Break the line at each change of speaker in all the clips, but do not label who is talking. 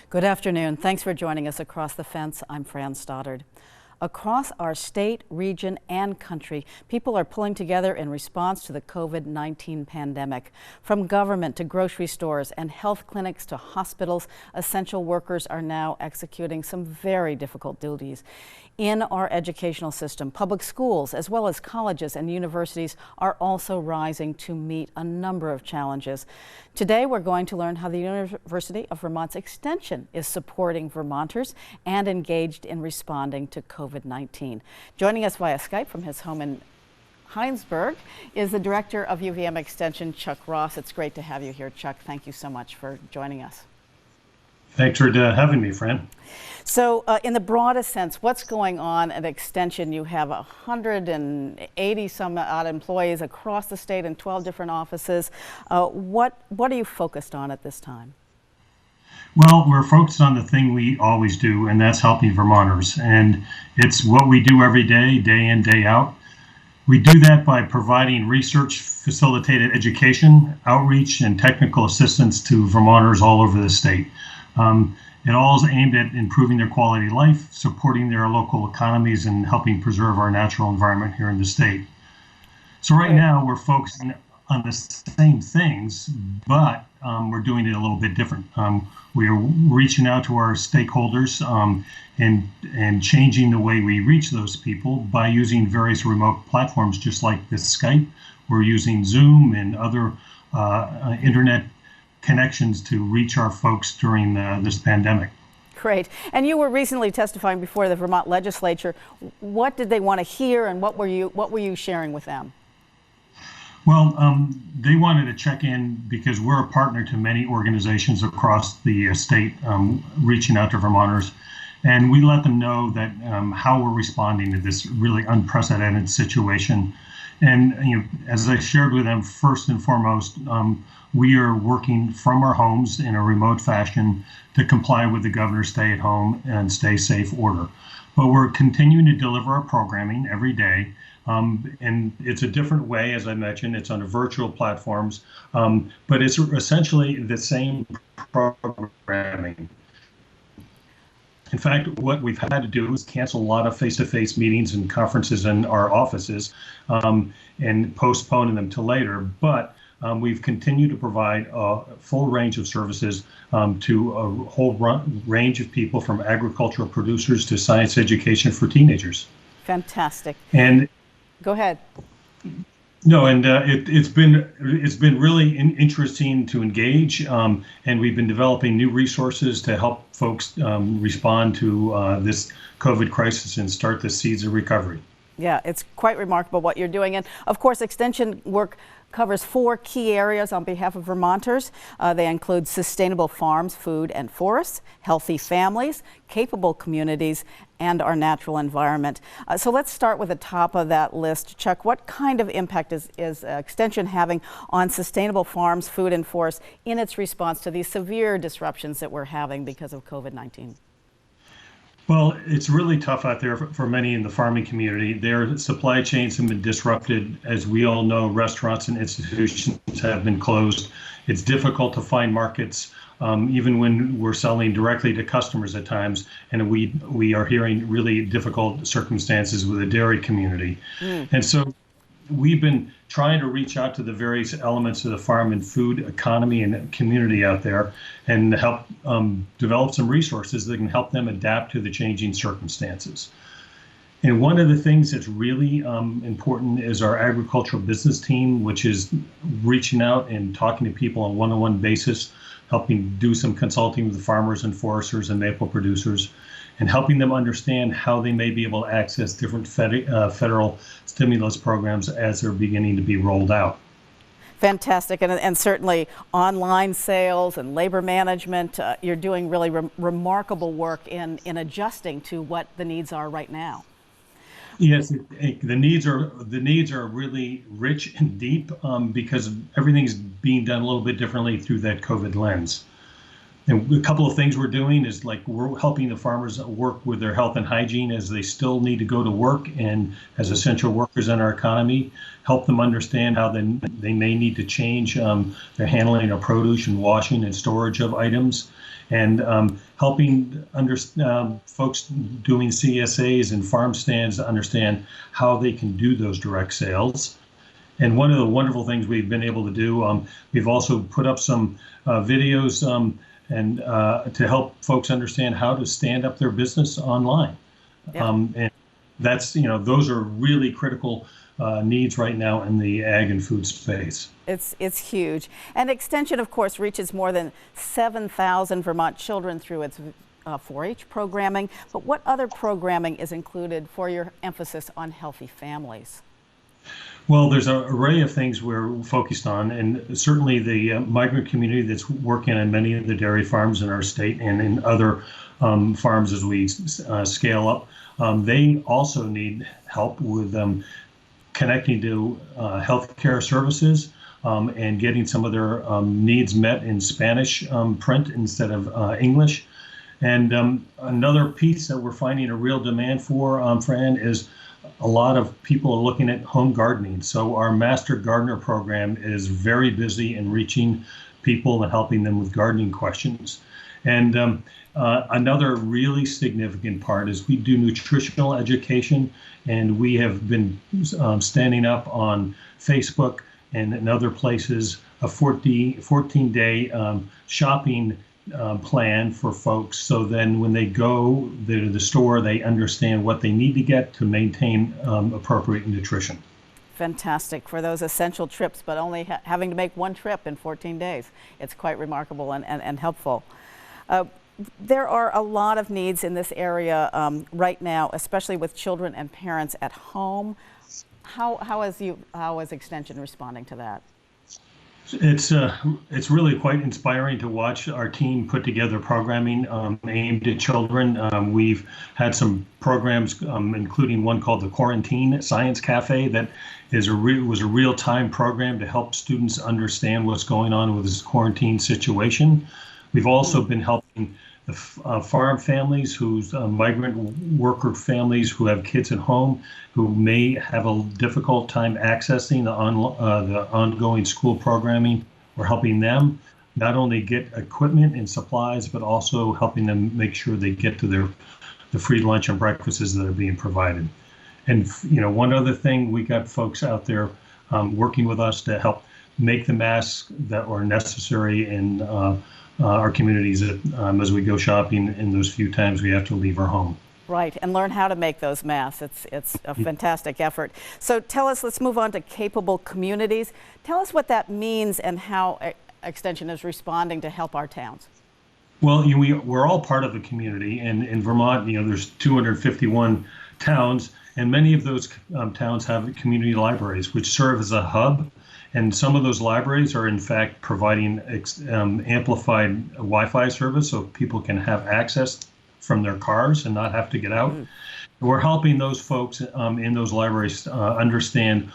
Good afternoon. Thanks for joining us Across the Fence. I'm Fran Stoddard. Across our state, region, and country, people are pulling together in response to the COVID-19 pandemic. From government to grocery stores and health clinics to hospitals, essential workers are now executing some very difficult duties. In our educational system, public schools, as well as colleges and universities, are also rising to meet a number of challenges. Today, we're going to learn how the University of Vermont's Extension is supporting Vermonters and engaged in responding to COVID-19. Joining us via Skype from his home in Heinsberg is the Director of UVM Extension, Chuck Ross. It's great to have you here, Chuck. Thank you so much for joining us.
Thanks for having me, Fran.
So in the broadest sense, what's going on at Extension? You have 180 some odd employees across the state in 12 different offices. What are you focused on at this time?
Well, we're focused on the thing we always do, and that's helping Vermonters. And it's what we do every day, day in, day out. We do that by providing research-facilitated education, outreach, and technical assistance to Vermonters all over the state. It all is aimed at improving their quality of life, supporting their local economies, and helping preserve our natural environment here in the state. So right now we're focusing on the same things, but we're doing it a little bit different. We are reaching out to our stakeholders and changing the way we reach those people by using various remote platforms, just like this Skype. We're using Zoom and other internet connections to reach our folks during this pandemic.
Great. And you were recently testifying before the Vermont legislature. What did they want to hear, and what were you sharing with them?
Well, they wanted to check in because we're a partner to many organizations across the state, reaching out to Vermonters, and we let them know that how we're responding to this really unprecedented situation. And as I shared with them, first and foremost, we are working from our homes in a remote fashion to comply with the governor's stay at home and stay safe order. But we're continuing to deliver our programming every day. And it's a different way, as I mentioned. It's on virtual platforms, but it's essentially the same programming. In fact, what we've had to do is cancel a lot of face-to-face meetings and conferences in our offices and postponing them to later. But we've continued to provide a full range of services to a whole range of people, from agricultural producers to science education for teenagers.
Fantastic.
And
go ahead.
No, and it's been really interesting to engage, and we've been developing new resources to help folks respond to this COVID crisis and start the seeds of recovery.
Yeah, it's quite remarkable what you're doing. And of course, Extension work covers 4 key areas on behalf of Vermonters. They include sustainable farms, food, and forests, healthy families, capable communities, and our natural environment. So let's start with the top of that list. Chuck, what kind of impact is Extension having on sustainable farms, food, and forests in its response to these severe disruptions that we're having because of COVID-19?
Well, it's really tough out there for many in the farming community. Their supply chains have been disrupted. As we all know, restaurants and institutions have been closed. It's difficult to find markets, even when we're selling directly to customers at times. And we are hearing really difficult circumstances with the dairy community. And so we've been trying to reach out to the various elements of the farm and food economy and community out there and help develop some resources that can help them adapt to the changing circumstances. And one of the things that's really important is our agricultural business team, which is reaching out and talking to people on a one-on-one basis, helping do some consulting with the farmers and foresters and maple producers, and helping them understand how they may be able to access different federal stimulus programs as they're beginning to be rolled out.
Fantastic, and certainly online sales and labor management, you're doing really remarkable work in adjusting to what the needs are right now.
Yes, the needs are really rich and deep because everything's being done a little bit differently through that COVID lens. And a couple of things we're doing is like we're helping the farmers work with their health and hygiene as they still need to go to work and as essential workers in our economy, help them understand how they may need to change their handling of produce and washing and storage of items, and helping folks doing CSAs and farm stands to understand how they can do those direct sales. And one of the wonderful things we've been able to do, we've also put up some videos and to help folks understand how to stand up their business online.
Yeah.
And that's, those are really critical needs right now in the ag and food space.
It's huge. And Extension, of course, reaches more than 7,000 Vermont children through its 4-H programming. But what other programming is included for your emphasis on healthy families?
Well, there's an array of things we're focused on, and certainly the migrant community that's working on many of the dairy farms in our state and in other farms as we scale up. They also need help with connecting to healthcare services and getting some of their needs met in Spanish print instead of English. And another piece that we're finding a real demand for, Fran, is a lot of people are looking at home gardening. So our Master Gardener program is very busy in reaching people and helping them with gardening questions. And another really significant part is we do nutritional education, and we have been standing up on Facebook and in other places a 14-day shopping plan for folks, so then when they go to the store, they understand what they need to get to maintain appropriate nutrition.
Fantastic for those essential trips, but only having to make one trip in 14 days. It's quite remarkable and helpful. There are a lot of needs in this area right now, especially with children and parents at home. How is Extension responding to that?
It's really quite inspiring to watch our team put together programming aimed at children. We've had some programs, including one called the Quarantine Science Cafe, that was a real-time program to help students understand what's going on with this quarantine situation. We've also been helping the farm families, migrant worker families who have kids at home who may have a difficult time accessing the ongoing school programming. We're helping them not only get equipment and supplies, but also helping them make sure they get to the free lunch and breakfasts that are being provided. And one other thing, we got folks out there working with us to help make the masks that are necessary in our communities as we go shopping in those few times we have to leave our home.
Right, and learn how to make those masks. It's a fantastic effort. So tell us, let's move on to capable communities. Tell us what that means and how Extension is responding to help our towns.
Well, we're all part of the community, and in Vermont, there's 251 towns, and many of those towns have community libraries, which serve as a hub. And some of those libraries are, in fact, providing amplified Wi-Fi service so people can have access from their cars and not have to get out. We're helping those folks in those libraries understand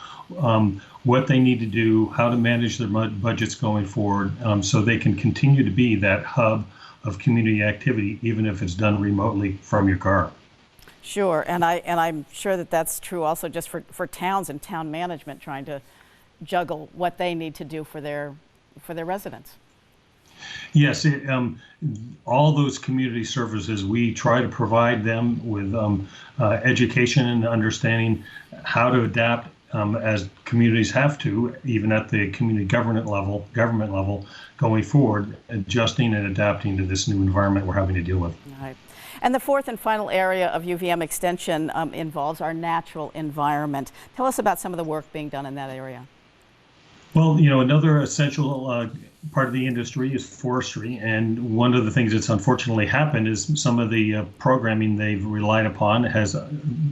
what they need to do, how to manage their budgets going forward, so they can continue to be that hub of community activity, even if it's done remotely from your car.
Sure, and I'm sure that that's true also just for towns and town management trying to juggle what they need to do for their residents.
Yes, all those community services, we try to provide them with education and understanding how to adapt as communities have to, even at the community government level, going forward, adjusting and adapting to this new environment we're having to deal with.
Right. And the fourth and final area of UVM Extension involves our natural environment. Tell us about some of the work being done in that area.
Well, another essential part of the industry is forestry. And one of the things that's unfortunately happened is some of the programming they've relied upon has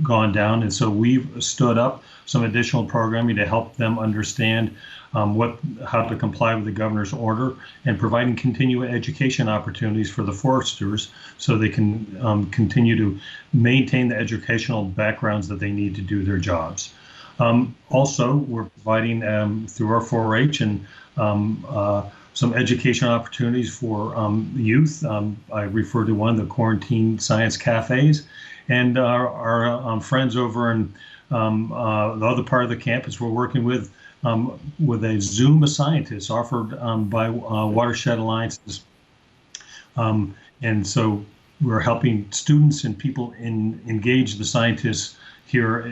gone down. And so we've stood up some additional programming to help them understand how to comply with the governor's order and providing continuing education opportunities for the foresters so they can continue to maintain the educational backgrounds that they need to do their jobs. Also, we're providing through our 4-H and some education opportunities for youth. I refer to one, the Quarantine Science Cafes, and our friends over in the other part of the campus we're working with a Zoom of scientists offered by Watershed Alliances. And so we're helping students and people engage the scientists here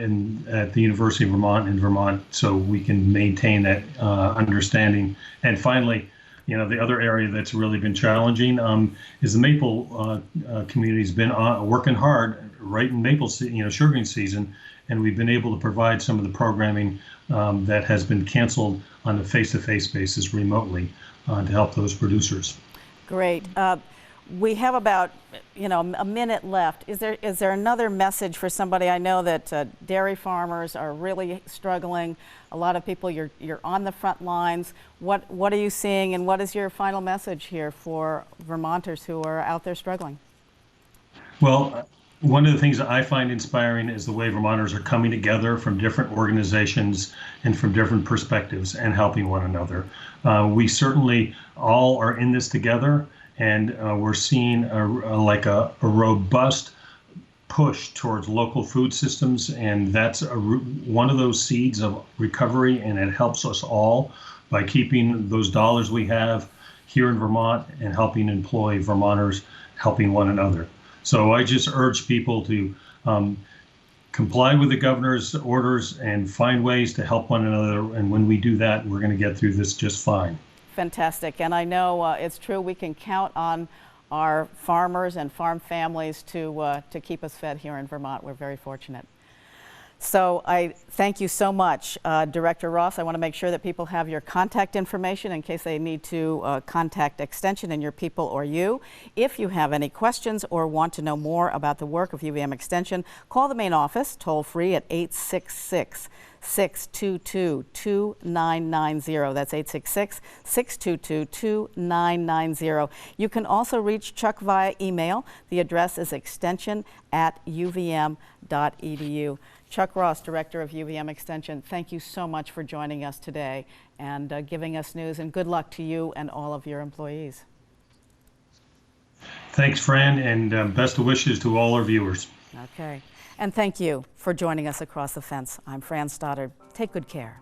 at the University of Vermont in Vermont so we can maintain that understanding. And finally, the other area that's really been challenging is the maple community's been working hard right in maple, sugaring season, and we've been able to provide some of the programming that has been canceled on a face-to-face basis remotely to help those producers.
Great. We have about a minute left. Is there another message for somebody? I know that dairy farmers are really struggling. A lot of people, you're on the front lines. What are you seeing, and what is your final message here for Vermonters who are out there struggling?
Well, one of the things that I find inspiring is the way Vermonters are coming together from different organizations and from different perspectives and helping one another. We certainly all are in this together, and we're seeing a robust push towards local food systems, and that's one of those seeds of recovery, and it helps us all by keeping those dollars we have here in Vermont and helping employ Vermonters helping one another. So I just urge people to comply with the governor's orders and find ways to help one another, and when we do that, we're going to get through this just fine.
Fantastic. And I know it's true, we can count on our farmers and farm families to keep us fed here in Vermont. We're very fortunate. So I thank you so much, Director Ross. I want to make sure that people have your contact information in case they need to contact Extension and your people or you. If you have any questions or want to know more about the work of UVM Extension, call the main office toll free at 866-622-2990. That's 866-622-2990. You can also reach Chuck via email. The address is extension@uvm.edu. Chuck Ross, Director of UVM Extension, thank you so much for joining us today and giving us news, and good luck to you and all of your employees.
Thanks, Fran, and best of wishes to all our viewers.
Okay. And thank you for joining us across the fence. I'm Fran Stoddard. Take good care.